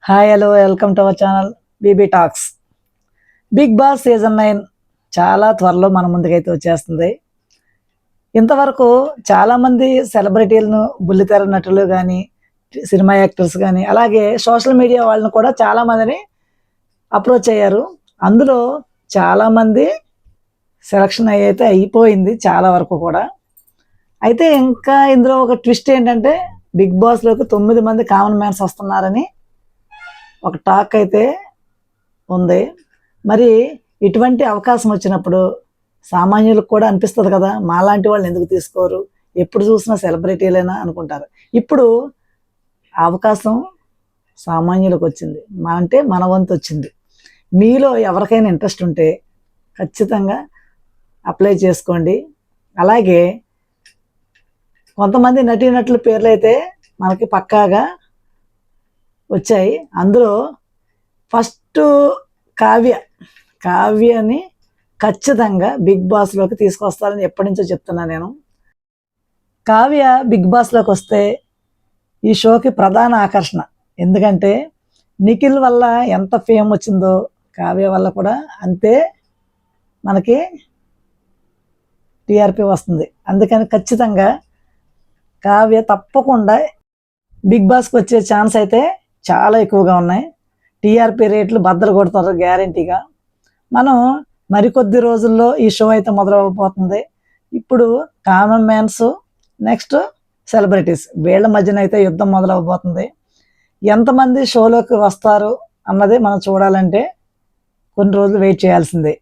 Hi hello welcome to our channel BB talks. Big Boss season 9 చాలా త్వరలో మన ముందుకైతే వచ్చేస్తుంది. ఇంతవరకు చాలామంది సెలబ్రిటీలను, బుల్లితెర నటులు కానీ, సినిమా యాక్టర్స్ కానీ, అలాగే సోషల్ మీడియా వాళ్ళని కూడా చాలామందిని అప్రోచ్ అయ్యారు. అందులో చాలామంది సెలక్షన్ అయితే అయిపోయింది చాలా వరకు కూడా. అయితే ఇంకా ఇందులో ఒక ట్విస్ట్ ఏంటంటే బిగ్ బాస్లోకి 9 మంది కామన్ మ్యాన్స్ వస్తున్నారని ఒక టాక్ అయితే ఉంది. మరి ఇటువంటి అవకాశం వచ్చినప్పుడు సామాన్యులకు కూడా అనిపిస్తుంది కదా, మాలాంటి వాళ్ళని ఎందుకు తీసుకోరు, ఎప్పుడు చూసినా సెలబ్రిటీలేనా అనుకుంటారు. ఇప్పుడు ఆ అవకాశం సామాన్యులకు వచ్చింది, అంటే మన వంతు వచ్చింది. మీలో ఎవరికైనా ఇంట్రెస్ట్ ఉంటే ఖచ్చితంగా అప్లై చేసుకోండి. అలాగే కొంతమంది నటీనటుల పేర్లు అయితే మనకి పక్కాగా వచ్చాయి. అందులో ఫస్ట్ కావ్యని ఖచ్చితంగా బిగ్ బాస్లోకి తీసుకొస్తారని ఎప్పటి నుంచో చెప్తున్నా నేను. కావ్య బిగ్ బాస్లోకి వస్తే ఈ షోకి ప్రధాన ఆకర్షణ. ఎందుకంటే నిఖిల్ వల్ల ఎంత ఫేమ్ వచ్చిందో కావ్య వల్ల కూడా అంతే మనకి టీఆర్పీ వస్తుంది. అందుకని ఖచ్చితంగా కావ్య తప్పకుండా బిగ్ బాస్కి వచ్చే ఛాన్స్ అయితే చాలా ఎక్కువగా ఉన్నాయి. టీఆర్పీ రేట్లు బద్దలు కొడతారు గ్యారంటీగా. మనం మరికొద్ది రోజుల్లో ఈ షో అయితే మొదలవబోతుంది. ఇప్పుడు కామన్ మ్యాన్స్, నెక్స్ట్ సెలబ్రిటీస్, వీళ్ళ మధ్యన అయితే యుద్ధం మొదలవబోతుంది. ఎంతమంది షోలోకి వస్తారు అన్నది మనం చూడాలంటే కొన్ని రోజులు వెయిట్ చేయాల్సిందే.